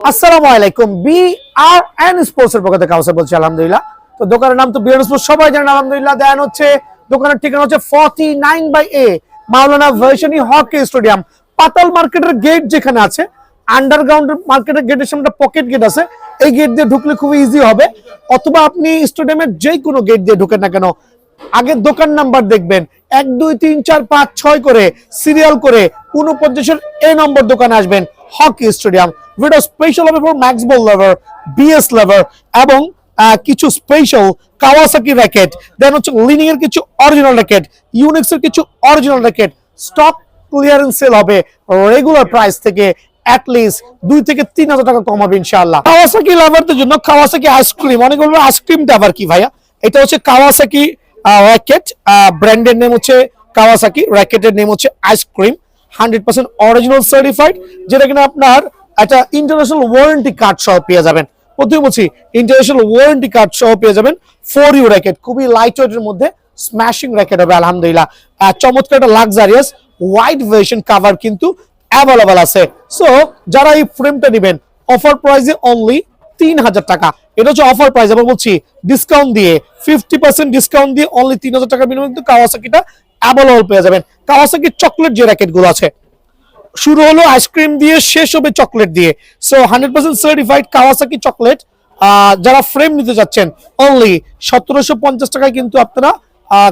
আসসালামু আলাইকুম। BRN sports এর পক্ষ থেকে কাউসার বলছি। আলহামদুলিল্লাহ। তো দোকানের নাম তো বিআরএন স্পোর্টস, সবাই জানেন আলহামদুলিল্লাহ। দেন হচ্ছে দোকানের ঠিকানা হচ্ছে 49/A মাওলানা ভার্সনি হকি স্টেডিয়াম, পাতাল মার্কেটের গেট যেখানে আছে, আন্ডারগ্রাউন্ড মার্কেটের গেটের সামনে পকেট গেট আছে, এই গেট দিয়ে ঢুকলে খুবই ইজি হবে। অথবা আপনি স্টেডিয়ামের যে কোনো গেট দিয়ে ঢুকেন না কেন, আগের দোকান নাম্বার দেখবেন 1 2 3 4 5 6 করে সিরিয়াল করে 49 এ নম্বর দোকানে আসবেন। হকি স্টেডিয়াম ভিডিও স্পেশাল হবে for Max Bolt lover, BS lover এবং কিছু স্পেশাল কাওয়াসাকি র্যাকেট, দেন হচ্ছে লিনিং এর কিছু অরিজিনাল র্যাকেট, ইউনিক্স এর কিছু original racket stock clearance sale হবে রেগুলার প্রাইস থেকে at least 2 থেকে 3,000 টাকা কম হবে ইনশাআল্লাহ। কাওয়াসাকি লাভারদের জন্য কাওয়াসাকি আইসক্রিম, অনেক বলবে আইসক্রিমটা আবার কি ভাইয়া, এটা হচ্ছে কাওয়াসাকি র্যাকেট, ব্র্যান্ডের নেম হচ্ছে কাওয়াসাকি, র্যাকেটের নেম হচ্ছে আইসক্রিম, 100% অরিজিনাল সার্টিফাইড, যেটা কিনা আপনার একটা ইন্টারন্যাশনাল ওয়ারেন্টি কার্ড সহ পেয়ে যাবেন। প্রথমে বলছি ইন্টারন্যাশনাল ওয়ারেন্টি কার্ড সহ পেয়ে যাবেন। 4U র্যাকেট, খুবই লাইট ওয়েটের মধ্যে স্ম্যাশিং র্যাকেট হবে আলহামদুলিল্লাহ। চমৎকার একটা লাক্সারিয়াস হোয়াইট ভার্সন কভার কিন্তু অ্যাভেলেবল আছে। সো যারা এই ফ্রেমটা নেবেন অফার প্রাইসে অনলি 3,000 টাকা, এটা হচ্ছে অফার প্রাইস। আবার বলছি ডিসকাউন্ট দিয়ে 50% ডিসকাউন্ট দিয়ে অনলি 3,000 টাকার বিনিময়ে কিন্তু কাওয়াসাকিটা অ্যাভেলেবল পেয়ে যাবেন। কাওয়াসাকি চকলেট যে র্যাকেট গুলো আছে, শুরু হলো আইসক্রিম দিয়ে, শেষ হবে চকলেট দিয়ে। So 100% certified Kawasaki chocolate. যারা ফ্রেম নিতে যাচ্ছেন অনলি 1750 টাকায় কিন্তু আপনারা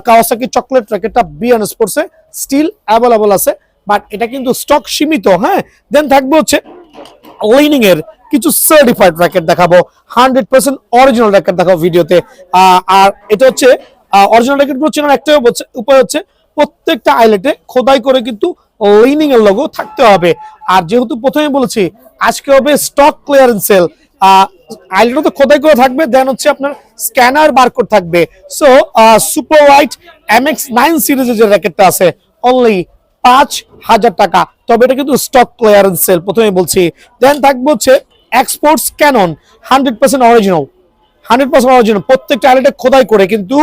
কাওয়াসাকি চকলেট র্যাকেটটা বিআরএন স্পোর্টসে স্টিল অ্যাভেলেবল আছে, বাট এটা কিন্তু স্টক সীমিত। হ্যাঁ, দেন থাকবে হচ্ছে লিনিং এর কিছু সার্টিফাইড র্যাকেট দেখাবো, 100% অরিজিনাল র্যাকেট দেখাবো ভিডিওতে। আর এটা হচ্ছে অরিজিনাল র্যাকেট গুলো চেনার একটাই উপায় হচ্ছে প্রত্যেকটা আইলেটে খোদাই করে কিন্তু লিনিং এর লোগো থাকতে হবে। আর যেহেতু প্রথমে বলেছি আজকে হবে স্টক ক্লিয়ারেন্স সেল, আইলেটও তো খোদাই করে থাকবে, দেন হচ্ছে আপনার স্ক্যানার বারকোড থাকবে। সো সুপার হোয়াইট MX9 সিরিজের যে র্যাকেটটা আছে অনলি 5,000 টাকা, তবে এটা কিন্তু স্টক ক্লিয়ারেন্স সেল, প্রথমে বলছি। দেন থাকবে হচ্ছে এক্সপোর্টস ক্যানন, 100% অরিজিনাল, 100% অরিজিনাল, প্রত্যেকটা আইলেটে খোদাই করে কিন্তু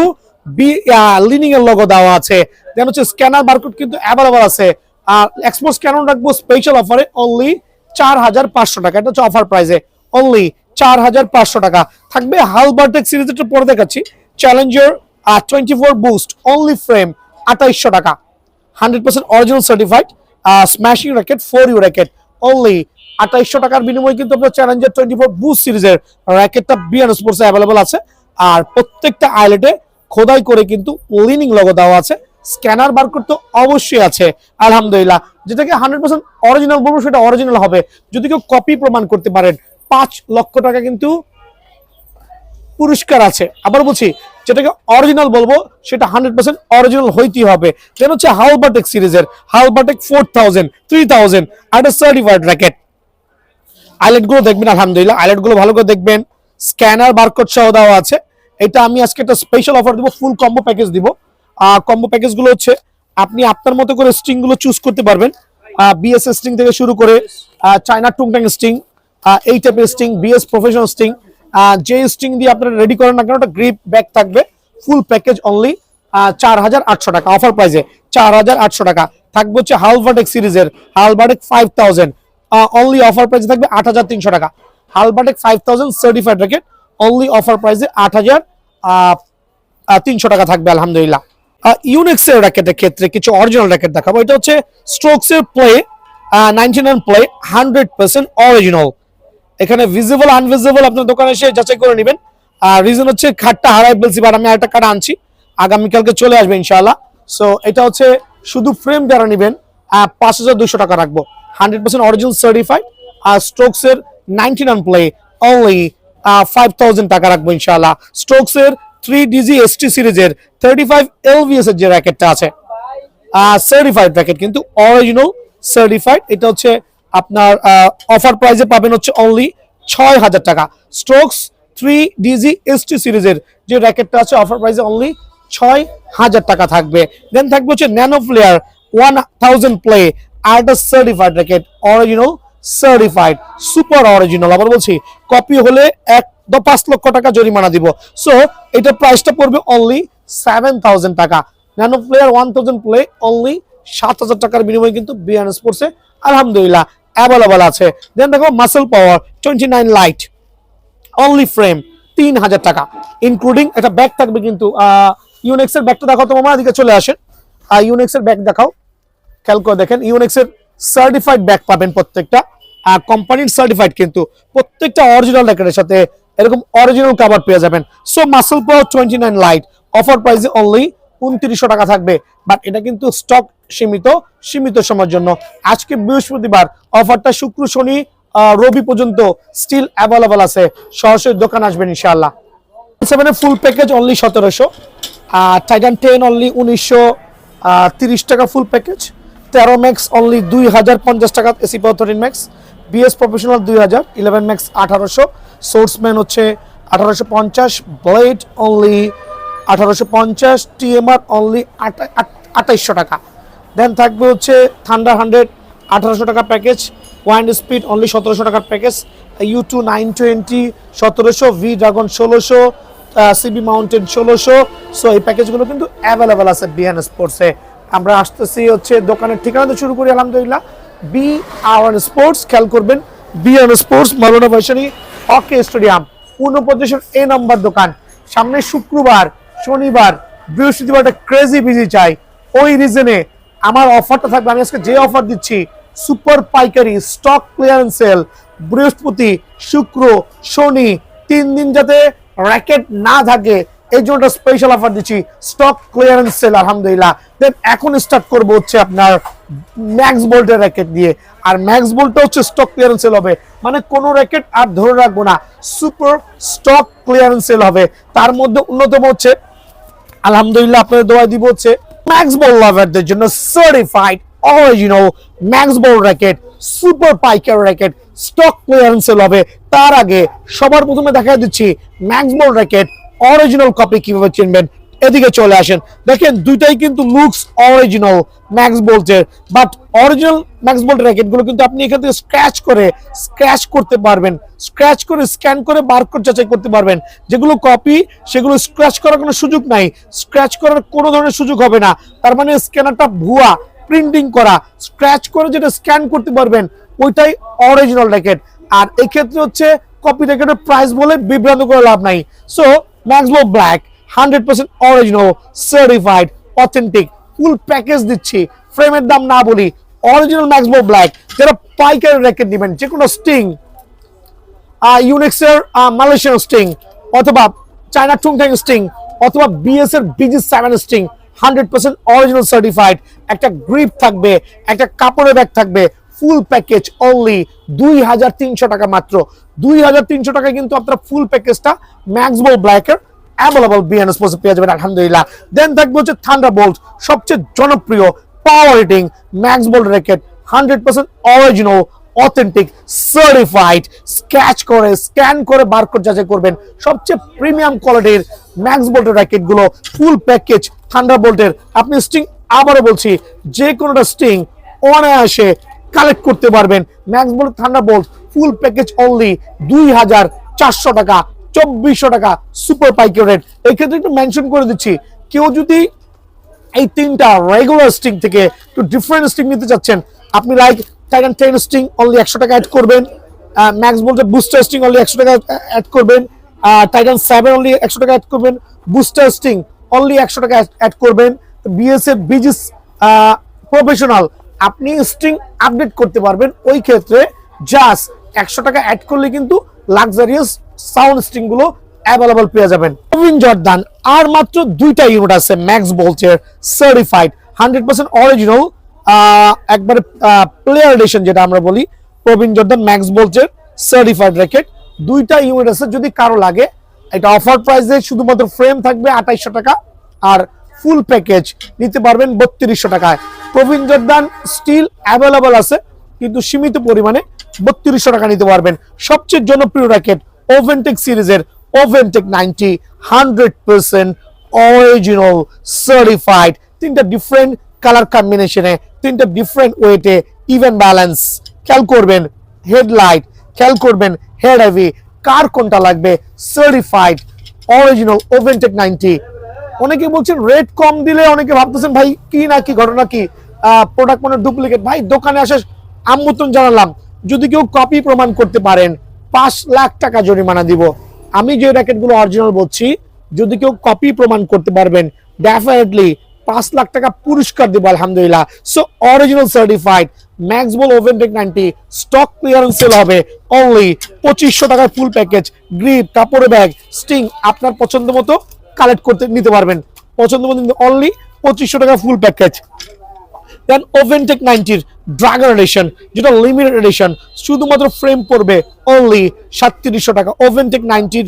লিনিং এর লোগো দেওয়া আছে। দেন হচ্ছে স্ক্যানার বারকোড কিন্তু অ্যাভেলেবল আছে। আর এক্সপোর্টস ক্যানন রাখবো স্পেশাল অফারে অনলি 4,500 টাকা, এটা হচ্ছে অফার প্রাইসে অনলি 4,500 টাকা। থাকবে হালবার্টেক সিরিজের পরে দেখাচ্ছি চ্যালেঞ্জার 24 বুস্ট, অনলি ফ্রেম 2,800 টাকা, 100% original certified smashing racket, 4U racket only 2,800 টাকার বিনিময়ে কিন্তু আপনার চ্যালেঞ্জার 24 বুস্ট সিরিজের র্যাকেটটা বিআরএন স্পোর্টসে অ্যাভেলেবল আছে। আর প্রত্যেকটা আইলেটে খোদাই করে কিন্তু লিনিং লোগো দেওয়া আছে, স্ক্যানার বারকোড তো অবশ্যই আছে আলহামদুলিল্লাহ। যেটাকে 100% অরিজিনাল বলবো সেটা অরিজিনাল হবে, যদি কেউ কপি প্রমাণ করতে পারেন 5 লক্ষ টাকা কিন্তু পুরস্কার আছে। আবার বলছি যেটাকে অরিজিনাল বলবো সেটা 100% অরিজিনাল হইতেই হবে। দেন হচ্ছে হালবার্টেক সিরিজের হালবার্টেক 4,000 3,000 আর একটা সার্টিফাইড র্যাকেট। আইলেট গুলো দেখবেন আলহামদুলিল্লাহ, আইলেট গুলো ভালো করে দেখবেন, স্ক্যানার বারকোড সহ দেওয়া আছে। এটা আমি আজকে একটা স্পেশাল অফার দিব, ফুল কম্বো প্যাকেজ দিব। কম্বো প্যাকেজ গুলো হচ্ছে আপনি আপনার মতো করে স্ট্রিং গুলো চুজ করতে পারবেন, বিএস স্ট্রিং থেকে শুরু করে চায়না টুংটাং স্ট্রিং, এই টাইপের স্ট্রিং, বিএস প্রফেশনাল স্ট্রিং, যে স্ট্রিং দিয়ে আপনারা রেডি করেন না কেন ওটা গ্রিপ ব্যাক থাকবে। ফুল প্যাকেজ অনলি 4,800 টাকা, অফার প্রাইসে 4,800 টাকা। থাকবে হচ্ছে হালবার্টেক সিরিজের হালবার্টেক 5,000, অনলি অফার প্রাইসে থাকবে 8,300 টাকা। হালবার্টেক 5,000 সার্টিফাইড র্যাকেট অনলি অফার প্রাইসে 8,300 টাকা থাকবে আলহামদুলিল্লাহ। ইউনিক্স এর র্যাকেটের ক্ষেত্রে কিছু অরিজিনাল র্যাকেট দেখাবো। এটা হচ্ছে স্ট্রোকস এর প্লে 99 প্লে, 100% অরিজিনাল। এখানে ভিজিবল আনভিজিবল আপনার দোকানে এসে যাচাই করে নেবেন। রিজন হচ্ছে খাটটা হারাই ফেলছি, বাট আমি আরেকটা কার্ড আনছি, আগামীকালকে চলে আসবে ইনশাআল্লাহ। সো এটা হচ্ছে শুধু ফ্রেম যারা নেবেন 5,200 টাকা রাখবো, 100% অরিজিনাল সার্টিফাইড। আর স্ট্রোকস এর 99 প্লে অনলি 5,000 টাকা রাখবো ইনশাআল্লাহ। স্ট্রোকস এর 3DG ST সিরিজের 35 LVS এর যে র্যাকেটটা আছে সার্টিফাইড র্যাকেট, কিন্তু অরিজিনাল সার্টিফাইড। এটা হচ্ছে আপনার অফার প্রাইসে পাবেন হচ্ছে অনলি 6,000 টাকা। স্ট্রোকস 3DG ST সিরিজের যে র্যাকেটটা আছে অফার প্রাইসে অনলি 6,000 টাকা থাকবে। দেন থাকবে হচ্ছে ন্যানো প্লেয়ার 1000 প্লে, আর একটা certified racket, original certified super original. আবার বলছি কপি হলে 5 লক্ষ টাকা জরিমানা দিব। সো এটা প্রাইসটা পড়বে অনলি 7,000 টাকা। ন্যানো প্লেয়ার 1000 প্লে অনলি 7,000 টাকার বিনিময়ে কিন্তু বিআরএন স্পোর্টসে আলহামদুলিল্লাহ অ্যাভেলেবল আছে। দেন দেখো মাসল পাওয়ার 29 লাইট, অনলি ফ্রেম 3000 টাকা, ইনক্লুডিং একটা ব্যাগ থাকবে কিন্তু। ইউনেক্স এর ব্যাগটা দেখাও তো মামা, এদিকে চলে আসেন। ইউনেক্স এর ব্যাগ দেখাও, খেয়াল করে দেখেন। ইউনেক্স এর সার্টিফাইড ব্যাগ পাবেন প্রত্যেকটা, কোম্পানির সার্টিফাইড, কিন্তু প্রত্যেকটা অরিজিনাল র্যাকেটের সাথে এরকম অরিজিনাল কভার পেয়ে যাবেন। সো মাসল পাওয়ার 29 লাইট অফার প্রাইসে অনলি 2900 টাকা থাকবে, বাট এটা কিন্তু স্টক সীমিত সময়ের জন্য। আজকে বৃহস্পতিবার, অফারটা শুক্র শনি রবি পর্যন্ত স্টিল অ্যাভেলেবল আছে। সরাসরি দোকান আসবেন ইনশাআল্লাহ। 7 ফুল প্যাকেজ অনলি 1700, টাইটান 10 অনলি 1930 টাকা ফুল প্যাকেজ, 13 ম্যাক্স অনলি 2050 টাকা, এসি পাওয়ার 13 ম্যাক্স, বিএস প্রফেশনাল 2000, 11 ম্যাক্স 1800, সোর্সম্যান হচ্ছে 1850, ব্লেড অনলি 1850, টিএমআর অনলি 2800 টাকা। দেন থাকবে হচ্ছে থান্ডার 100 1800 টাকা প্যাকেজ, ওয়াইন্ড স্পিড অনলি 1700 টাকার package, U2 920 1700, V dragon 1600, CB mountain 1600। So এই প্যাকেজগুলো কিন্তু অ্যাভেলেবেল আছে বিএন স্পোর্টসে। আমরা আসতেছি হচ্ছে দোকানের ঠিকানা তো শুরু করি আলহামদুলিল্লাহ, BR1 স্পোর্টস। খেয়াল করবেন BR1 স্পোর্টস, মাওলানা ভাসানী হকি স্টেডিয়াম, পূর্ণপ্রদেশের এ নম্বর দোকান। সামনে শুক্রবার, শনিবার, বৃহস্পতিবারটা ক্রেজি বিজি চাই, ওই রিজনে আমার অফারটা থাকবে। আমি আজকে যে অফার দিচ্ছি, সুপার পাইকারি স্টক ক্লিয়ারেন্স সেল, বৃহস্পতি শুক্র শনি 3 দিন যাতে র্যাকেট না থাকে এই জন্য স্পেশাল অফার দিচ্ছি, স্টক ক্লিয়ারেন্স সেল আলহামদুলিল্লাহ। দেন এখন স্টার্ট করবো হচ্ছে আপনার ম্যাক্স বোল্টের র্যাকেট দিয়ে, আর ম্যাক্স বোল্টটা হচ্ছে স্টক ক্লিয়ারেন্স সেল হবে, মানে কোনো র্যাকেট আর ধরে রাখবো না, সুপার স্টক ক্লিয়ারেন্স সেল হবে। তার মধ্যে অন্যতম হচ্ছে আলহামদুলিল্লাহ আপনাদের দোয়া দিব হচ্ছে ম্যাক্স বল লাভারদের জন্য certified original Max Bolt racket, super পাইকার র্যাকেট, স্টক ক্লিয়ারেন্স সেল হবে। তার আগে সবার প্রথমে দেখা দিচ্ছি Max Bolt racket original copy কিভাবে চিনবেন। এদিকে চলে আসেন, দেখেন দুইটাই কিন্তু লুকস অরিজিনাল ম্যাক্স বোল্টের, but original Max bolt racket গুলো কিন্তু আপনি এখান থেকে স্ক্র্যাচ করতে পারবেন, স্ক্র্যাচ করে স্ক্যান করে বারকোড যাচাই করতে পারবেন। যেগুলো কপি সেগুলো স্ক্র্যাচ করার কোনো সুযোগ নাই, স্ক্র্যাচ করার কোনো ধরনের সুযোগ হবে না। তার মানে স্ক্যানারটা ভুয়া, প্রিন্টিং করা, স্ক্র্যাচ করে যেটা স্ক্যান করতে পারবেন ওইটাই অরিজিনাল র্যাকেট। আর এই ক্ষেত্রে হচ্ছে কপি র্যাকেটের প্রাইস বলে বিভ্রান্ত করে লাভ নাই। So max bolt black 100% original certified authentic full package দিচ্ছি। ফ্রেমের দাম না বলি, অরিজিনাল ম্যাক্স বোল্ট ব্ল্যাক। যারা পাইকারি র্যাকেট নেবেন, যে কোনো স্টিং, ইউনেক্সের মালয়েশিয়ান স্টিং, অথবা চায়না টুংটাং স্টিং, অথবা বিএস এর BG7 স্টিং, 100% অরিজিনাল সার্টিফাইড। একটা গ্রিপ থাকবে, একটা কাপড়ের ব্যাগ থাকবে, ফুল প্যাকেজ অনলি 2300 টাকা মাত্র। 2300 টাকায় কিন্তু আপনারা ফুল প্যাকেজটা ম্যাক্স বোল্ট ব্ল্যাকের অ্যাভেলেবল বিএন স্পোর্টসে পেয়ে যাবেন আলহামদুলিল্লাহ। দেন থাকবে হচ্ছে থান্ডারবোল্ট, সবচেয়ে জনপ্রিয় power rating max bolt racket, 100% original authentic certified, scratch করে স্ক্যান করে বারকোড যাচাই করবেন। সবচেয়ে প্রিমিয়াম কোয়ালিটির ম্যাক্স বোল্টের র্যাকেট গুলো ফুল প্যাকেজ থান্ডারবোল্টের। আপনি স্টিং, আবারও বলছি, যে কোনোটা স্টিং অনায়াসে কালেক্ট করতে পারবেন। Max bolt thunderbolt full package only 2400 টাকা, 2400 টাকা সুপার পাইকারি রেট। এই ক্ষেত্রে একটু মেনশন করে দিচ্ছি, কেউ যদি এই তিনটা রেগুলার স্টিং থেকে একটু ডিফারেন্ট স্টিং নিতে চাচ্ছেন, আপনি লাইক টাইটান 10 স্টিং অনলি 100 টাকা অ্যাড করবেন, ম্যাক্স বোল্টের বুস্টার স্টিং অনলি 100 টাকা অ্যাড করবেন, টাইটান 7 অনলি 100 টাকা অ্যাড করবেন, বুস্টার স্টিং অনলি 100 টাকা অ্যাড করবেন, বিএস এর বিজিস প্রফেশনাল আপনি স্ট্রিং আপডেট করতে পারবেন। ওই ক্ষেত্রে জাস্ট 100 টাকা অ্যাড করলে কিন্তু লাক্সারিয়াস সাউন্ড স্ট্রিং গুলো অ্যাভেলেবল পেয়ে যাবেন। প্রবীণ জর্দান আর মাত্র 2টা ইউনিট আছে ম্যাক্স বোল্টের সার্টিফাইড 100% অরিজিনাল, একবারে প্লেয়ার এডিশন যেটা আমরা বলি, প্রবীণ জর্দান ম্যাক্স বোল্টের সার্টিফাইড র্যাকেট 2টা ইউনিট আছে। যদি কারো লাগে, এটা অফার প্রাইসে শুধুমাত্র ফ্রেম থাকবে 2800 টাকা, আর ফুল প্যাকেজ নিতে পারবেন 3200 টাকায়। প্রবীণ জর্দান স্টিল অ্যাভেলেবল আছে, কিন্তু সীমিত পরিমাণে 3200 টাকা নিতে পারবেন। সবচেয়ে জনপ্রিয় র্যাকেট ওভেনটেক সিরিজের ওভেনটেক 90 100% অরিজিনাল সার্টিফাইড, 3টা ডিফারেন্ট কালার কম্বিনেশনে, 3টা ডিফারেন্ট ওয়েটে, ইভেন ব্যালেন্স। খেয়াল করবেন হেডলাইট, খেয়াল করবেন হেড হেভি, কার কোনটা লাগবে। Certified original Oventech 90। অনেকে বলছেন রেট কম দিলে, অনেকে ভাবতেছেন ভাই কি না কি ঘটনা কি, প্রোডাক্ট মানে ডুপ্লিকেট। ভাই দোকানে আসে আমন্ত্রণ জানালাম, যদি কেউ কপি প্রমাণ করতে পারেন 5 লাখ টাকা জরিমানা দিব। আমি যে র্যাকেটগুলো অরিজিনাল বলছি, যদি কেউ কপি প্রমাণ করতে পারবেন ডেফিনেটলি 5 লাখ টাকা পুরস্কার দিব আলহামদুলিল্লাহ। সো অরিজিনাল সার্টিফাইড ম্যাক্স বল ওভেনটেক 90 স্টক ক্লিয়ারেন্স সেল হবে অনলি 2500 টাকার ফুল প্যাকেজ। গ্রিপ, কাপড়ের ব্যাগ, স্টিং আপনার পছন্দ মতো কালেক্ট করতে নিতে পারবেন, পছন্দ মতো অনলি 2500 টাকা ফুল প্যাকেজ। দেন ওভেনটেক 90 ড্রাগন এডিশন, যেটা লিমিটেড এডিশন, শুধুমাত্র ফ্রেম পড়বে অনলি 3700 টাকা। ওভেনটেক 90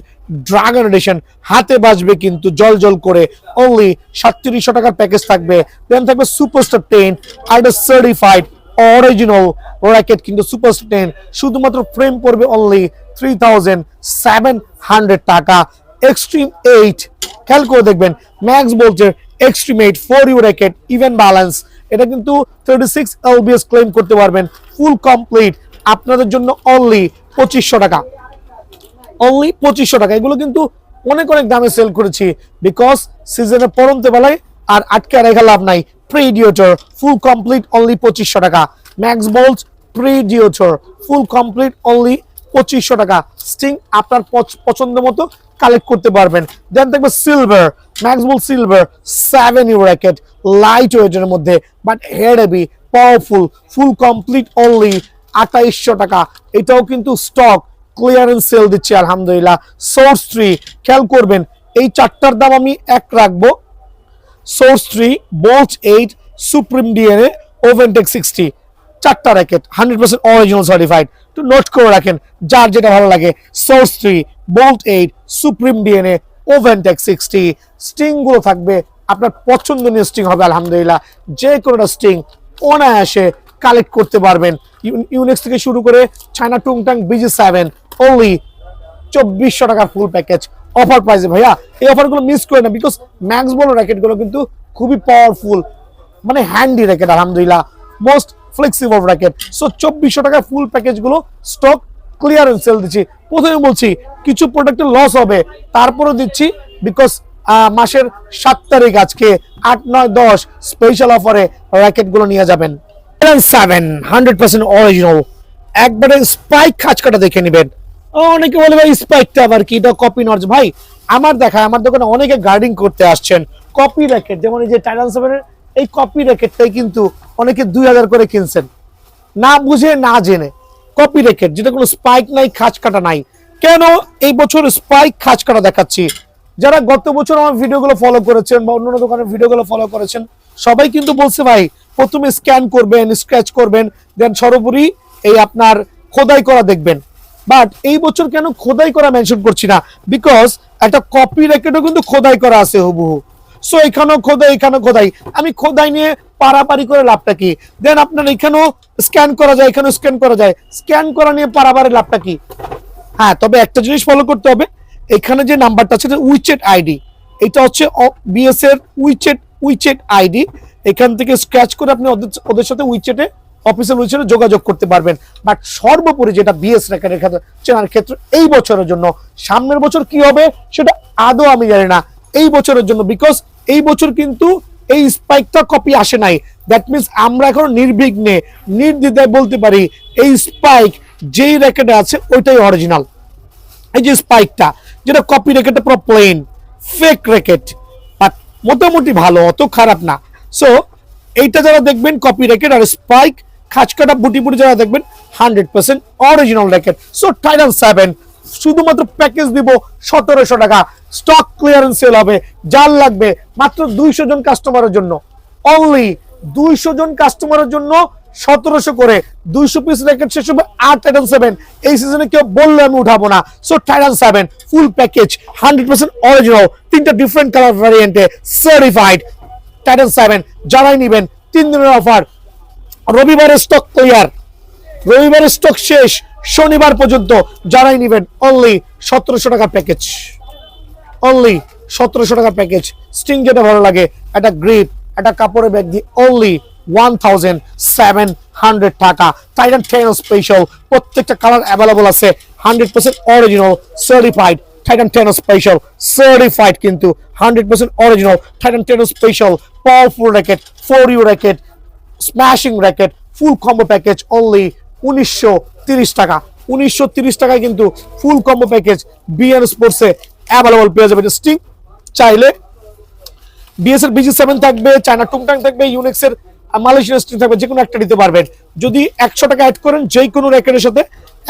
ড্রাগন এডিশন হাতে বাজবে কিন্তু জল জল করে, অনলি 3700 টাকার প্যাকেজ থাকবে। দেন থাকবে সুপারস্টার 10 আর সার্টিফাইড অরিজিনাল র্যাকেট কিন্তু সুপারস্টার 10, শুধুমাত্র ফ্রেম পড়বে অনলি 3700 টাকা। এক্সট্রিম 8 খেয়াল করে দেখবেন, ম্যাক্স বোল্টের extreme 8 for you racket even balance, এটা কিন্তু 36 LBS ক্লেম করতে পারবেন, ফুল কমপ্লিট আপনাদের জন্য অনলি 2500 টাকা, অনলি 2500 টাকা। এগুলো কিন্তু অনেক অনেক দামে সেল করেছি বিকজ সিজনে পরন্তে বেলায় আর আটকে রেখে লাভ নাই। প্রিডিয়েটর ফুল কমপ্লিট অনলি 2500 টাকা। Max Bolt predator full complete only 2500 টাকা। স্টিং আপনার পছন্দ মতো কালেক্ট করতে পারবেন। দেন থাকবে silver, max bolt silver 7 U racket, light ওয়েটের মধ্যে but head heavy, powerful, full complete only 2800 টাকা। এটাও কিন্তু স্টক ক্লিয়ারেন্স সেল দিচ্ছি আলহামদুলিল্লাহ। সোর্স 3 খেয়াল করবেন, এই চারটার দাম আমি এক রাখবো। Source 3, Bolt 8, supreme DNA, Oventech 60, চারটা র্যাকেট 100% অরিজিনাল সার্টিফাইড। তো নোট করে রাখেন যার যেটা ভালো লাগে। Source 3, Bolt 8, supreme DNA, Oventech 60। Sting গুলো থাকবে আপনার পছন্দনীয় স্টিং হবে আলহামদুলিল্লাহ। যে কোনোটা স্টিং অনায়াসে কালেক্ট করতে পারবেন। ইউনিক্স থেকে শুরু করে চায়না টুংটাং BG7 অনলি 2400 টাকার ফুল প্যাকেজ অফার প্রাইসে ভাইয়া। এই অফারগুলো মিস করে না বিকজ ম্যাক্স বল র্যাকেটগুলো কিন্তু খুবই পাওয়ারফুল, মানে হ্যান্ডি র্যাকেট আলহামদুলিল্লাহ, মোস্ট ফ্লেক্সিবল র্যাকেট। সো 2400 টাকার ফুল প্যাকেজগুলো স্টক ক্লিয়ারেন্স সেল দিচ্ছি। প্রথমে বলছি কিছু প্রোডাক্টের লস হবে, তারপরে দিচ্ছি বিকজ মাসের 7 তারিখ আজকে 8, 9, 10 স্পেশাল অফারে র্যাকেটগুলো নিয়ে যাবেন। 100% অরিজিনাল, একবারে স্পাইক খাঁচকাটা দেখে নেবেন। অনেকে বলে ভাই স্পাইকটা আবার কি, এটা কপি নট। ভাই আমার দেখা, আমার দোকানে অনেকে গার্ডিং করতে আসছেন কপি র্যাকেট, যেমন এই যে টাইটান 7 এর এই কপি র্যাকেটটাই কিন্তু অনেকে 2000 করে কিনছেন না বুঝে না জেনে। কপি র্যাকেট যেটা কোনো স্পাইক নাই, খাঁচ কাটা নাই। কেন এই বছর স্পাইক খাঁচ কাটা দেখাচ্ছি? যারা গত বছর আমার ভিডিওগুলো ফলো করেছেন বা অন্যান্য দোকানের ভিডিওগুলো ফলো করেছেন সবাই কিন্তু বলছে ভাই প্রথমে স্ক্যান করবেন, স্ক্র্যাচ করবেন, দেন সর্বোপরি এই আপনার খোদাই করা দেখবেন। বাট এই বছর কেন খোদাই করা মেনশন করছি না? বিকজ একটা কপি র্যাকেটও কিন্তু খোদাই করা আছে হুবহু। সো এখানেও খোদাই, এখানেও খোদাই। আমি খোদাই নিয়ে পারাপারি করে লাভটা কি? দেন আপনার এখানেও স্ক্যান করা যায়, এখানেও স্ক্যান করা যায়, স্ক্যান করা নিয়ে পারাপারি লাভটা কি? হ্যাঁ, তবে একটা জিনিস ফলো করতে হবে, এখানে যে নাম্বারটা আছে উইচেট আইডি, এটা হচ্ছে বিএস এর উইচেট আইডি। এখান থেকে স্ক্র্যাচ করে আপনি ওদের সাথে উইচেটে, অফিসিয়াল উইচেটে যোগাযোগ করতে পারবেন। বাট সর্বোপরি যেটা বিএস র্যাকেটের ক্ষেত্রে চেনার ক্ষেত্রে এই বছরের জন্য, সামনের বছর কি হবে সেটা আদৌ আমি জানি না, এই বছরের জন্য বিকজ এই বছর কিন্তু এই স্পাইকটা কপি আসে নাই। দ্যাট মিনস আমরা এখন নির্বিঘ্নে নির্দ্বিধায় বলতে পারি এই স্পাইক যেই র্যাকেটে আছে ওইটাই অরিজিনাল। এই যে স্পাইকটা যেটা কপি র্যাকেটটা পুরো প্লেন ফেক র্যাকেট, বাট মোটামুটি ভালো, অত খারাপ না। সো এইটা যারা দেখবেন কপি র্যাকেট আর স্পাইক খাঁচকাটা বুটি বুটি যারা দেখবেন 100% অরিজিনাল র্যাকেট। সো টাইটান 7 শুধুমাত্র প্যাকেজ দিব 1700 টাকা। স্টক ক্লিয়ারেন্স সেল হবে, যার লাগবে মাত্র 200 জন কাস্টমারের জন্য, অনলি 200 জন কাস্টমারের জন্য 1700 করে 200 পিস র্যাকেট শেষ হবে। আর টাইটান 7 এই সিজনে কেউ বললে আমি উঠাবো না। So Titan 7 full package 100% original, 3টা ডিফারেন্ট কালার ভ্যারিয়েন্টে সার্টিফাইড। টাইটান 7 যারাই নেবেন 3 দিনের অফার, রবিবারের স্টক ক্লিয়ার, রবিবারের স্টক শেষ, শনিবার পর্যন্ত যারাই নেবেন অনলি 1700 টাকা প্যাকেজ, অনলি 1700 টাকা প্যাকেজ। স্টিং যেটা ভালো লাগে, একটা গ্রিপ, একটা কাপড়ের ব্যাগ দিয়ে অনলি 1700 টাকা। টাইটান 10 স্পেশাল, প্রত্যেকটা কালার অ্যাভেলেবল আছে, 100% original certified. Titan 10 special certified কিন্তু 100% original. Titan 10 special powerful racket, 4U racket, smashing racket, full combo package only 1900 টাকা। 1930 টাকায় কিন্তু ফুল কম্বো প্যাকেজ বিএন স্পোর্টসে অ্যাভেলেবল পেয়ে যাবে। স্টিং চাইলে বিএস এর BG7 থাকবে, চায়না টুংটাং থাকবে, ইউনিক্স এর মালয়েশিয়ান স্টিং থাকবে, যে কোনো একটা নিতে পারবেন। যদি 100 টাকা অ্যাড করেন যে কোনো র্যাকেটের সাথে,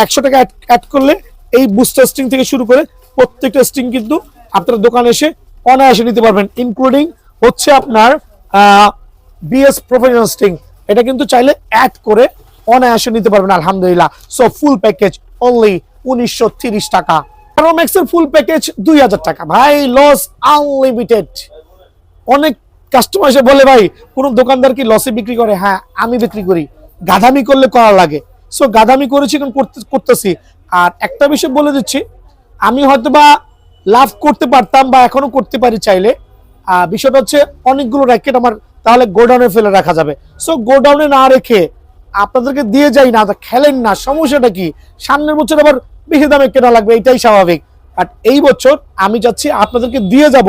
100 টাকা অ্যাড করলে এই বুস্টার স্টিং থেকে শুরু করে প্রত্যেকটা স্টিং কিন্তু আপনার দোকানে এসে অনায়াসে নিতে পারবেন, ইনক্লুডিং হচ্ছে আপনার বিএস প্রফেশনাল স্টিং, এটা কিন্তু চাইলে অ্যাড করে অনায়াসে নিতে পারবেন আলহামদুলিল্লাহ। সো ফুল প্যাকেজ অনলি 1930 টাকা। ম্যাক্সের ফুল প্যাকেজ 2000 টাকা। ভাই লস আনলিমিটেড। অনেক কাস্টমার এসে বলে ভাই কোন দোকানদার কি লসে বিক্রি করে? হ্যাঁ আমি বিক্রি করি, গাধামি করলে করা লাগে। সো গাধামি করেছি কারণ করতেছি। আর একটা বিষয় বলে দিচ্ছি, আমি হয়তোবা লাভ করতে পারতাম বা এখনো করতে পারি চাইলে। বিষয়টা হচ্ছে অনেকগুলো র্যাকেট আমার তাহলে গোডাউনে ফেলে রাখা যাবে। সো গোডাউনে না রেখে আপনাদেরকে দিয়ে যাই না, খেলেন না, সমস্যাটা কি? সামনের বছর আবার বেশি দামে কেনা লাগবে, এটাই স্বাভাবিক। আর এই বছর আমি চাচ্ছি আপনাদেরকে দিয়ে যাব,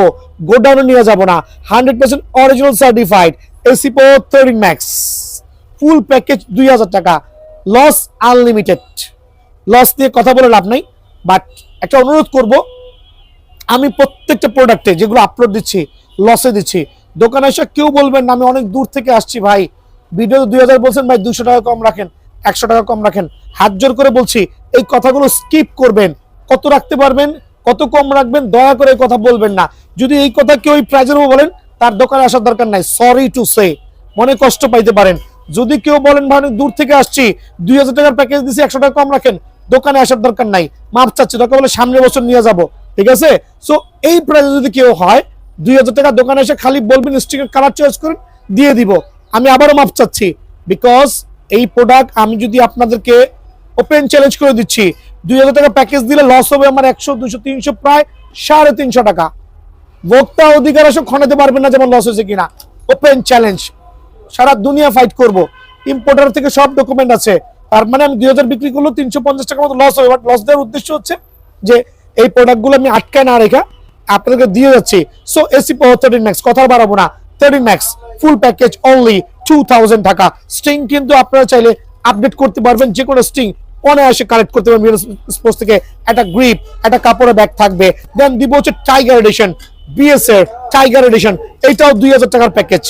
গোডাউনে নিয়ে যাব না। 100% অরিজিনাল সার্টিফাইড এসি পাওয়ার 13 ম্যাক্স ফুল প্যাকেজ 2000 টাকা। Loss unlimited. লস নিয়ে কথা বলে লাভ নাই, বাট একটা অনুরোধ করব, আমি প্রত্যেকটা প্রোডাক্টে যেগুলো আপলোড দিচ্ছি লসে দিচ্ছি। দোকানে এসে কেউ বলবেন না আমি অনেক দূর থেকে আসছি ভাই, ভিডিও 2000 বলছেন ভাই 200 টাকা কম রাখেন, 100 টাকা কম রাখেন। হাত জোর করে বলছি এই কথাগুলো স্কিপ করবেন। কত রাখতে পারবেন, কত কম রাখবেন, দয়া করে এই কথা বলবেন না। যদি এই কথা কেউ এই প্রাইজের উপর বলেন তার দোকানে আসার দরকার নাই, সরি টু সে, মনে কষ্ট পাইতে পারেন। যদি কেউ বলেন ভাই অনেক দূর থেকে আসছি 2000 টাকার প্যাকেজ দিছি 100 টাকা কম রাখেন, দোকানে আসার দরকার নাই, মাপ চাচ্ছি, দরকার বলে সামনের বছর নিয়ে যাব, ঠিক আছে? সো এই প্রাইসে যদি কেউ হয় 2000 টাকা দোকানে এসে খালি বলবেন স্টিকের কালার চয়েস করেন, দিয়ে দিব। আমি আবারও মাপ চাচ্ছি, বিকজ এই প্রোডাক্ট আমি যদি আপনাদেরকে ওপেন চ্যালেঞ্জ করে দিচ্ছি, 2000 টাকা প্যাকেজ দিলে লস হবে আমার 100, 200, 300, প্রায় 350 টাকা। ভোক্তা অধিকার আসলে খনাতে পারবেন না যেমন লস হয়েছে কিনা। ওপেন চ্যালেঞ্জ, সারা দুনিয়া ফাইট করব। ইম্পোর্টার থেকে সব ডকুমেন্ট আছে, তার মানে আমি 2000 বিক্রি করলেও 350 টাকা মতো লস হবে। বাট লস দেওয়ার উদ্দেশ্য হচ্ছে যে এই প্রোডাক্টগুলো আমি আটকায় না রেখা আপনাদেরকে দিয়ে যাচ্ছি। সো এসি পাওয়ার 13 ম্যাক্স, কথা বাড়াবো না, 13 ম্যাক্স ফুল প্যাকেজ অনলি 2000 টাকা। স্ট্রিং কিন্তু আপনারা চাইলে আপডেট করতে পারবেন, যে কোনো স্ট্রিং অনায়াসে কালেক্ট করতে পারবেন। স্পোর্টস থেকে একটা গ্রিপ, একটা কাপড়ের ব্যাগ থাকবে। দেন দিব হচ্ছে টাইগার এডিশন, বিএস এর টাইগার এডিশন, এইটাও 2000 টাকার package.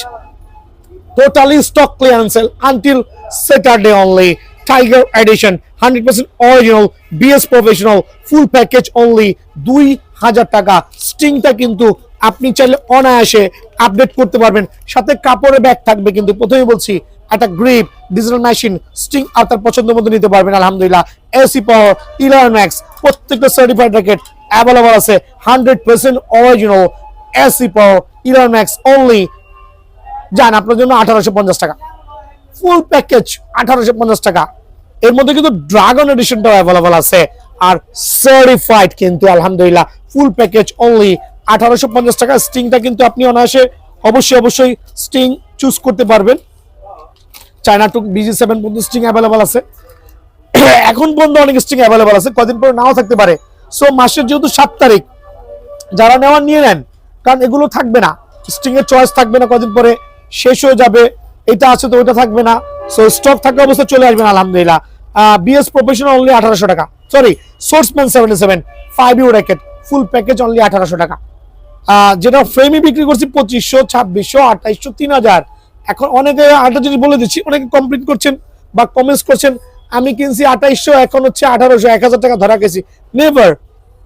Totally stock clearance sale until Saturday only. Tiger edition 100% অরিজিনাল BS professional full package only 2000 টাকা। স্ট্রিংটা কিন্তু আপনি চাইলে অনায়াসে আপডেট করতে পারবেন, সাথে কাপড়ের ব্যাগ থাকবে। কিন্তু প্রথমেই বলছি একটা গ্রিপ, ডিজিটাল মেশিন, স্ট্রিং আর তার পছন্দ মতো নিতে পারবেন আলহামদুলিল্লাহ। এসি পাওয়ার 11 ম্যাক্স প্রত্যেকটা সার্টিফাইড র্যাকেট অ্যাভেলেবল আছে, 100% অরিজিনাল এসি পাওয়ার 11 ম্যাক্স অনলি যান আপনার জন্য 1850 টাকা ফুল প্যাকেজ, 1850 টাকা। এর মধ্যে কিন্তু ড্রাগন এডিশনটাও অ্যাভেলেবল আছে, আর সার্টিফাইড কিন্তু আলহামদুলিল্লাহ ফুল প্যাকেজ অনলি 1850 টাকা। স্ট্রিংটা কিন্তু আপনি অনায়াসে অবশ্যই স্ট্রিং চুজ করতে পারবেন। চায়না টুক BG7 পর্যন্ত স্ট্রিং অ্যাভেলেবল আছে, এখন পর্যন্ত অনেক স্ট্রিং অ্যাভেলেবল আছে, কদিন পরে নাও থাকতে পারে। সো মাসের যেহেতু 7 তারিখ, যারা নেওয়ার নিয়ে নেন, কারণ এগুলো থাকবে না, স্ট্রিং এর চয়েস থাকবে না, কদিন পরে শেষ হয়ে যাবে। এটা আছে তো ওইটা থাকবে না, সো স্টক থাকা অবস্থায় চলে আসবেন আলহামদুলিল্লাহ। বিএস প্রফেশনাল অনলি 1800 টাকা, সরি সোর্সম্যান 77 5U racket full package only 1800 টাকা। যেটা ফ্রেমে বিক্রি করছি 2500, 2600, 2800, 3000। এখন অনেকে আরেকটা জিনিস বলে দিচ্ছি, অনেকে কমপ্লেন করছেন বা কমেন্টস করছেন আমি কিনছি 2800, এখন হচ্ছে 1800, 1000 টাকা ধরা গেছি। নেভার,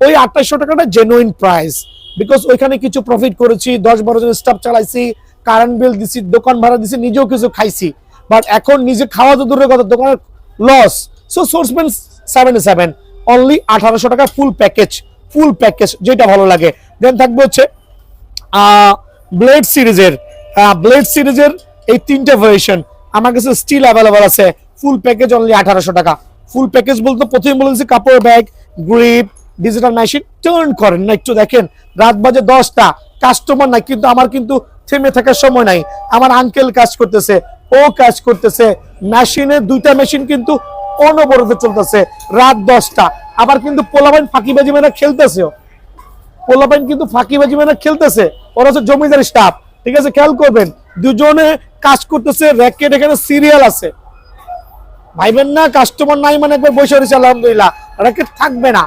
ওই 2800 টাকাটা জেনুইন প্রাইস, বিকজ ওইখানে কিছু প্রফিট করেছি, 10-12 জন স্টাফ চালাইছি, কারেন্ট বিল দিছি, দোকান ভাড়া দিছি, নিজেও কিছু খাইছি। বাট এখন নিজে খাওয়া তো দূরের কথা, দোকানের লস। সো সোর্সম্যান 77 অনলি 1800 টাকা ফুল প্যাকেজ যেটা ভালো লাগে। দেন থাকবে হচ্ছে ব্লেড সিরিজের এই 3টে ভার্সন আমার কাছে স্টিল অ্যাভেলেবল আছে, ফুল প্যাকেজ অনলি 1800 টাকা। ফুল প্যাকেজ বলতে প্রথমে বলেছি কাপড় bag, grip, digital machine. Turn করেন না একটু, দেখেন রাত বাজে 10টা, কাস্টমার নাই, কিন্তু আমার কিন্তু থেমে থাকার সময় নাই। আমার আঙ্কেল কাজ করতেছে, ও কাজ করতেছে, মেশিনে 2টা মেশিন কিন্তু অনবরত চলতেছে রাত 10টা। আবার কিন্তু পোলাপাইন ফাঁকিবাজি মেনা খেলতেছে, ওরা হচ্ছে জমিদার স্টাফ, ঠিক আছে? খেয়াল করবেন দুজনে কাজ করতেছে, র্যাকেট এখানে সিরিয়াল আছে, ভাইবেন না কাস্টমার নাই মানে একবার বসে রয়েছে আলহামদুলিল্লাহ, র্যাকেট থাকবে না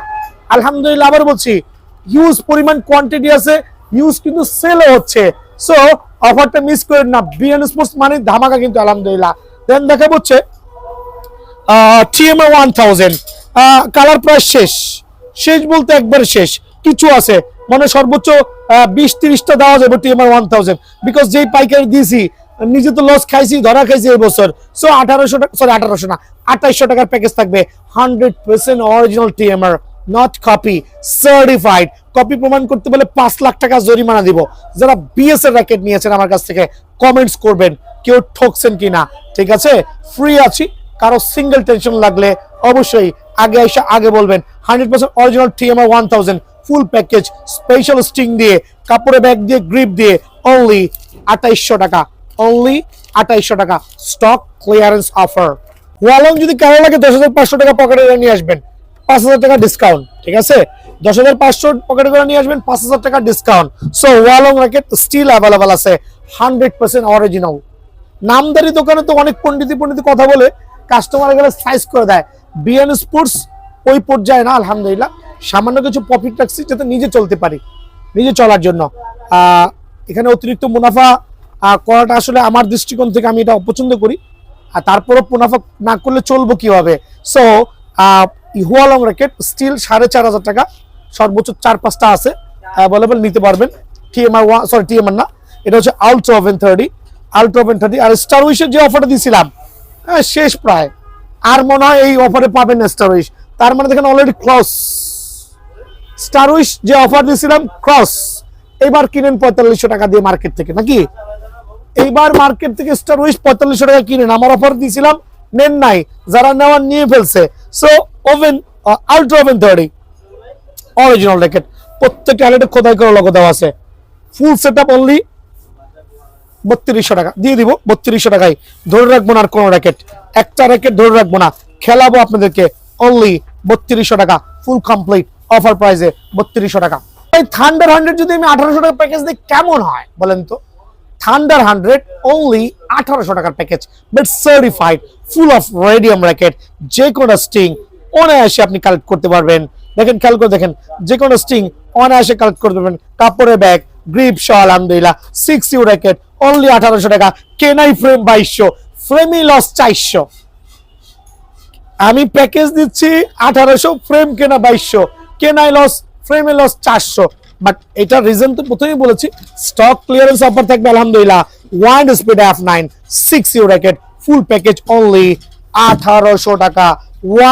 আলহামদুলিল্লাহ। আবার বলছি হিউজ পরিমাণ কোয়ান্টিটি আছে, হিউজ কিন্তু সেলও হচ্ছে। সো অফারটা মিস করেন না, বিএন স্পোর্টস মানে ধামাকা কিন্তু আলহামদুলিল্লাহ। দেন দেখা হচ্ছে টিএমআর 1000 কালার প্রায় শেষ, শেষ বলতে একবার শেষ, কিছু আছে মানে সর্বোচ্চ 20-30টা দেওয়া যাবে টিএমআর 1000, বিকজ যেই পাইকারি দিয়েছি নিজে তো লস খাইছি, ধরা খাইছি এই বছর। সো 1800 টাকা, সরি 1800 না, 2800 টাকার প্যাকেজ থাকবে, 100% original TMR, not copy, certified. Copy প্রমাণ করতে বলে 5 লাখ টাকা জরিমানা দিব। যারা বিএস এর র্যাকেট নিয়েছেন আমার কাছ থেকে কমেন্টস করবেন কেউ ঠকছেন কিনা, ঠিক আছে? ফ্রি আছি, কারো সিঙ্গেল টেনশন লাগলে অবশ্যই আগে এসে আগে বলবেন। 100% original TMR 1000 full package, special string দিয়ে, কাপড়ে ব্যাগ দিয়ে, গ্রিপ দিয়ে, অনলি 2800 টাকা, অনলি 2800 টাকা। Stock clearance offer. ওয়ালং যদি কারো লাগে 10,500 টাকা পকেটে নিয়ে আসবেন, 5,000 টাকা ডিসকাউন্ট, ঠিক আছে? 10,500 পকেটে করে নিয়ে আসবেন, 5,000 টাকা ডিসকাউন্ট। সো ওয়ালং র্যাকেট স্টিল অ্যাভেলেবল আছে, 100% অরিজিনাল। নামদারি দোকানে তো অনেক পণ্ডিতি কথা বলে কাস্টমার গেলে সাইজ করে দেয়। বিএন স্পোর্টস ওই পর্যায়ে না আলহামদুলিল্লাহ, সামান্য কিছু প্রফিট রাখছি যাতে নিজে চলতে পারি, নিজে চলার জন্য। এখানে অতিরিক্ত মুনাফা করাটা আসলে আমার দৃষ্টিকোণ থেকে আমি এটা অপছন্দ করি, আর তারপরও মুনাফা না করলে চলবো কিভাবে? সো হুয়ালং র্যাকেট স্টিল 4,500 টাকা, সর্বোচ্চ 4-5টা আছে অ্যাভেলেবল, নিতে পারবেন। টিএমআর সরি টিএমআর না, এটা হচ্ছে আলট্রা ওভেন 30, আলট্রা ওভেন 30। আর স্টার উইশের যে অফারটা দিয়েছিলাম শেষ প্রায়, আর মনে হয় এই অফারে পাবেন না স্টার উইশ। তার মানে দেখেন অলরেডি ক্রস, স্টার উইশ যে অফার দিয়েছিলাম ক্রস। এবার কিনেন 4500 টাকা দিয়ে মার্কেট থেকে, নাকি? এইবার মার্কেট থেকে স্টার উইশ 4500 টাকা কিনেন, আমার অফার দিয়েছিলাম, নেন নাই, যারা নেওয়ার নিয়ে ফেলছে। So oven ultra oven 30 original racket, প্রত্যেকটা আইলেটে খোদাই করে লোগো দেওয়া আছে, ফুল সেটআপ অনলি 3200 টাকা দিয়ে দিব। 3200 টাকায় ধরে রাখবো না আর কোনো র্যাকেট, একটা র্যাকেট ধরে রাখবো না, খেলাবো আপনাদেরকে অনলি 3200 টাকা, ফুল কমপ্লিট অফার প্রাইসে 3200 টাকা। এই থান্ডার 100 যদি আমি 1800 টাকা প্যাকেজ দিই কেমন হয় বলেন তো? থান্ডার 100 অনলি 1800 টাকার package, but certified, full of radium racket, যে কোনো স্টিং অনায়াসে আপনি কালেক্ট করতে পারবেন। দেখেন খেয়াল করে দেখেন, যে কোনো স্টিং অনায়াসে কালেক্ট করতে পারবেন। কাপড়ে ব্যাগ, গ্রিপ সহ আলহামদুলিল্লাহ 6U র্যাকেট অনলি 1800 টাকা। কেনাই ফ্রেম 2200, ফ্রেমই লস 400। আমি প্যাকেজ দিচ্ছি 1800, ফ্রেম কেনা 2200, কেনাই লস, ফ্রেমে লস 400। বাট এটা রিজন তো প্রথমেই বলেছি, স্টক ক্লিয়ারেন্স অফার থাকবে আলহামদুলিল্লাহ। Wide speed F9 6U racket full package only 1800 টাকা।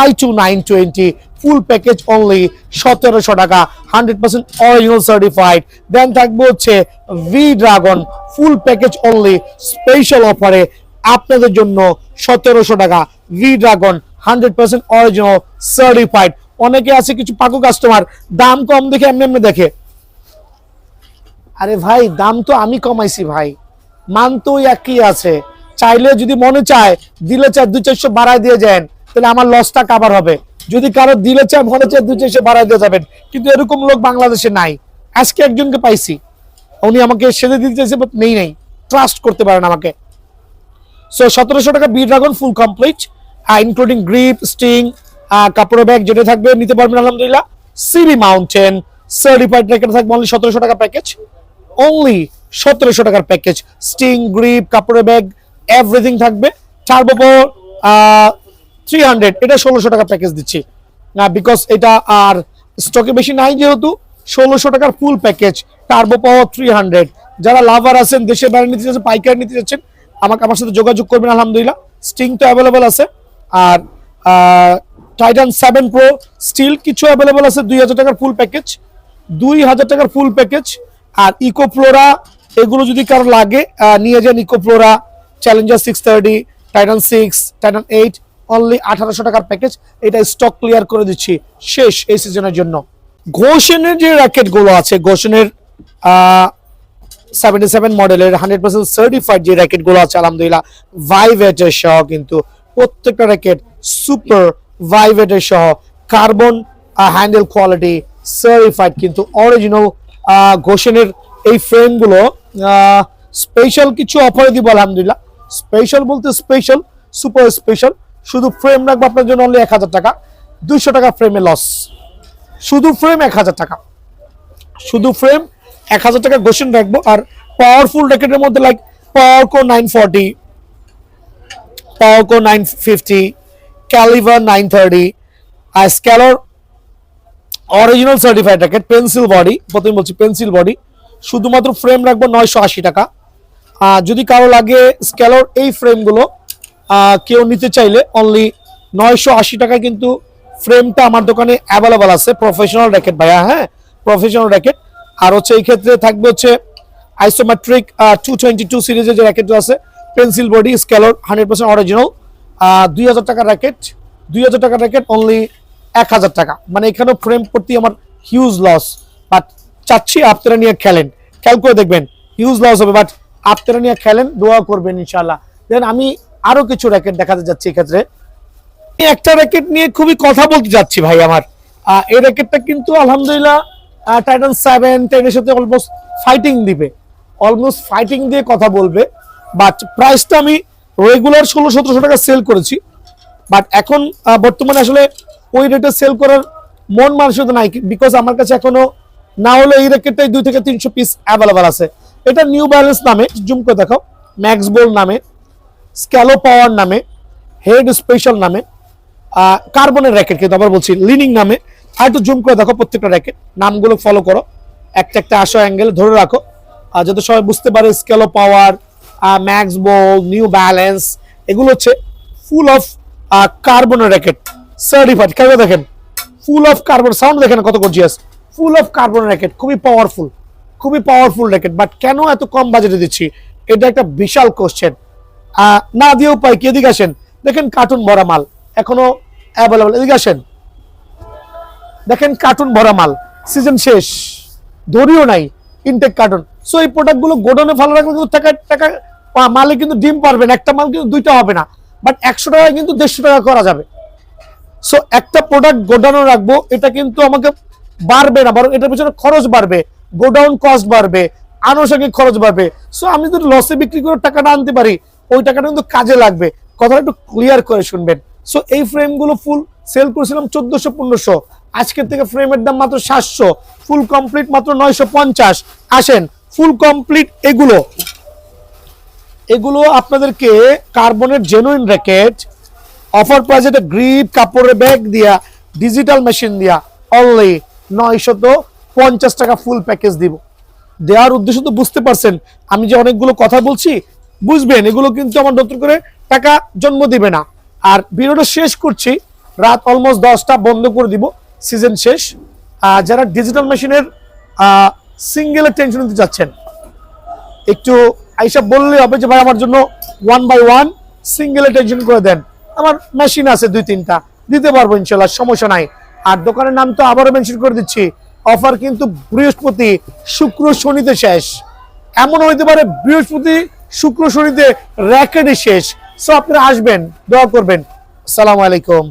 Y2 920 ফুল প্যাকেজ অনলি 1700 টাকা, 100% অরিজিনাল সার্টিফাইড। দেন থাকবে হচ্ছে ভি ড্রাগন ফুল প্যাকেজ অনলি স্পেশাল অফারে আপনাদের জন্য 1700 টাকা। V dragon 100% original certified. অনেকে আছে কিছু পাকু কাস্টমার দাম কম দেখে এমনি এমনি দেখে, আরে ভাই দাম তো আমি কমাইছি ভাই, মান তো একই আছে। চাইলে যদি মনে চায় দিলে চায় 2-400 বাড়ায় দিয়ে যান, তাহলে আমার লসটা কাভার হবে। যদি কারো দিলে চায় মনে চায় 2-400 বাড়ায় দিয়ে যাবেন, কিন্তু এরকম লোক বাংলাদেশে নাই। আজকে একজনকে পাইছি, উনি আমাকে সেজে দিতে চাইছে, বাট নেই, ট্রাস্ট করতে পারেন আমাকে। সো 1700 টাকা B dragon full complete, including grip, string, কাপড়ের ব্যাগ যেটা থাকবে নিতে পারবেন আলহামদুলিল্লাহ। সিবি মাউন্টেন সার্টিফাইড র্যাকেট থাকবে অনলি 1700 টাকা প্যাকেজ, অনলি 1700 টাকার প্যাকেজ। স্টিং, গ্রিপ, কাপড়ের ব্যাগ এভরিথিং থাকবে। টার্বো পাওয়ার 300, এটা 1600 টাকা প্যাকেজ দিচ্ছি না, বিকজ এটা আর স্টকে বেশি নাই, যেহেতু 1600 টাকার ফুল প্যাকেজ। টার্বো পাওয়ার 300, যারা লাভার আছেন, দেশের বাইরে নিতে যাচ্ছেন, পাইকারি নিতে যাচ্ছেন, আমার সাথে যোগাযোগ করবেন আলহামদুলিল্লাহ। স্টিং তো অ্যাভেলেবল আছে, আর টাইটান 7 প্রো স্টিল কিছু অ্যাভেলেবল আছে 2000 টাকার ফুল প্যাকেজ, 2000 টাকার ফুল প্যাকেজ। আর ইকো ফ্লোরা এগুলো যদি কারো লাগে নিয়ে যান। Eco flora, challenger 630, titan 6, titan 8 only 1800 টাকার প্যাকেজ। এটা স্টক ক্লিয়ার করে দিচ্ছি, শেষ এই সিজনের জন্য। গোশনের যে র্যাকেট গুলো আছে, গোশনের 77 মডেলের 100% সার্টিফাইড যে র্যাকেট গুলো আছে আলহামদুলিল্লাহ, ভাইভেটের সহ, কিন্তু প্রত্যেকটা র্যাকেট সুপার ভাইভেটের সহ, কার্বন হ্যান্ডেল কোয়ালিটি সার্টিফাইড, কিন্তু অরিজিনাল গোশনের এই ফ্রেম গুলো স্পেশাল কিছু অফারে দিব আলহামদুলিল্লাহ। স্পেশাল বলতে স্পেশাল, সুপার স্পেশাল শুধু ফ্রেম রাখবো আপনার জন্য অনলি 1000 টাকা, 200 টাকা ফ্রেমে লস। শুধু ফ্রেম 1000 টাকা, শুধু ফ্রেম 1000 টাকা গোশন রাখবো। আর পাওয়ারফুল র্যাকেটের মধ্যে লাইক পাওয়ারকো 940, পাওয়ারকো 950, ক্যালিভার 930, আর স্ক্যালর original certified racket, pencil body, প্রথমে বলছি পেন্সিল বডি, শুধুমাত্র ফ্রেম রাখবো 980 টাকা। যদি কারো লাগে স্ক্যালর এই ফ্রেমগুলো কেউ নিতে চাইলে অনলি 980 টাকা কিন্তু ফ্রেমটা আমার দোকানে অ্যাভেলেবল আছে। প্রফেশনাল র্যাকেট ভাইয়া, হ্যাঁ প্রফেশনাল র্যাকেট। আর হচ্ছে এই ক্ষেত্রে থাকবে হচ্ছে আইসোমেট্রিক 222 সিরিজের যে র্যাকেট আছে, পেন্সিল বডি, স্ক্যালর 100% অরিজিনাল, 2000 টাকার র্যাকেট, 2000 টাকার র্যাকেট অনলি 1000 টাকা। মানে এখানেও ফ্রেম প্রতি আমার হিউজ লস, বাট চাচ্ছি আপনারা নিয়ে খেলেন, খেয়াল করে দেখবেন হিউজ লস হবে, বাট আপনারা নিয়ে খেলেন, দোয়া করবেন ইনশাল্লাহ। দেন আমি আরো কিছু র্যাকেট দেখাতে যাচ্ছি। এক্ষেত্রে একটা র্যাকেট নিয়ে খুবই কথা বলতে যাচ্ছি ভাই আমার। এই র্যাকেটটা কিন্তু আলহামদুলিল্লাহ টাইটান 7 10 সাথে অলমোস্ট ফাইটিং দিবে, অলমোস্ট ফাইটিং দিয়ে কথা বলবে। বাট প্রাইসটা আমি রেগুলার 1600-1700 টাকা সেল করেছি, বাট এখন বর্তমানে আসলে ওই রেটে সেল করার মন মানসিকতা নাই, বিকজ আমার কাছে এখনো না হলে এই র্যাকেটটাই 2 থেকে 300 পিস অ্যাভেলেবল আছে। এটা নিউ ব্যালেন্স নামে, জুম করে দেখাও, ম্যাক্স বোল নামে, স্ক্যালো পাওয়ার নামে, হেড স্পেশাল নামে, কার্বনের র্যাকেট কিন্তু আবার বলছি লিনিং নামে। আর একটু জুম করে দেখো প্রত্যেকটা র্যাকেট, নামগুলো ফলো করো, একটা একটা আসো অ্যাঙ্গেল ধরে রাখো, যাতে সবাই বুঝতে পারে স্ক্যালো পাওয়ার, ম্যাক্স বোল, নিউ ব্যালেন্স, এগুলো হচ্ছে ফুল অফ কার্বনের র্যাকেট, সার্টিফাইড। কেন দেখেন ফুল অফ কার্বন, সাউন্ড দেখেন কত gorgeous, full of carbon racket, খুবই পাওয়ারফুল, খুবই পাওয়ারফুল র্যাকেট। বাট কেন এত কম বাজেটে দিচ্ছি, এটা একটা বিশাল কোশ্চেন। না দিয়ে উপায় কি, এদিকে আসেন, দেখেন কার্টুন ভরা মাল এখনো অ্যাভেলেবল, এদিকে আসেন, দেখেন কার্টুন ভরা মাল, সিজন শেষ, ধরিও নাই, ইনটেক কার্টুন। সো এই প্রোডাক্টগুলো গোডাউনে ভালো রাখলে কিন্তু টাকা টাকা মালে কিন্তু ডিম পারবেন, একটা মাল কিন্তু দুইটা হবে না, বাট 100 টাকায় কিন্তু 150 টাকা করা যাবে। সো একটা প্রোডাক্ট গোডাউনে রাখবো, এটা কিন্তু আমাকে বাড়বে না, বরং এটার পিছনে খরচ বাড়বে, গোডাউন কস্ট বাড়বে, আনুষঙ্গিক খরচ বাড়বে। সো আমি যদি লসে বিক্রি করে টাকাটা আনতে পারি, ওই টাকাটা কিন্তু কাজে লাগবে। কথাটা একটু ক্লিয়ার করে শুনবেন। সো এই ফ্রেমগুলো ফুল সেল করেছিলাম 1400-1500, আজকের থেকে ফ্রেমের দাম মাত্র 700, ফুল কমপ্লিট মাত্র 950। আসেন ফুল কমপ্লিট এগুলো, এগুলো আপনাদেরকে কার্বনের জেনুইন র্যাকেট অফার প্রাইসে গ্রিপ কাপড়ের ব্যাগ দিয়া, ডিজিটাল মেশিন দিয়া অনলি 950 টাকা ফুল প্যাকেজ দিব। দেওয়ার উদ্দেশ্য তো বুঝতে পারছেন, আমি যে অনেকগুলো কথা বলছি বুঝবেন, এগুলো কিন্তু আমার নতুন করে টাকা জন্ম দিবে না। আর ভিডিওটা শেষ করছি, রাত অলমোস্ট 10টা, বন্ধ করে দিব, সিজন শেষ। যারা ডিজিটাল মেশিনের সিঙ্গেলের টেনশন নিতে যাচ্ছেন, একটু আইসা বললে হবে যে ভাই আমার জন্য 1 by 1 সিঙ্গেলের টেনশন করে দেন, আমার মেশিন আছে 2-3টা, দিতে পারবো ইনশাল্লাহ, সমস্যা নাই। আর দোকানের নাম তো আবারও মেনশন করে দিচ্ছি, অফার কিন্তু বৃহস্পতি শুক্র শনিতে শেষ। এমন হইতে পারে বৃহস্পতি শুক্র শনিতে র্যাকেটই শেষ। সো আপনারা আসবেন, দোয়া করবেন। আসসালামু আলাইকুম।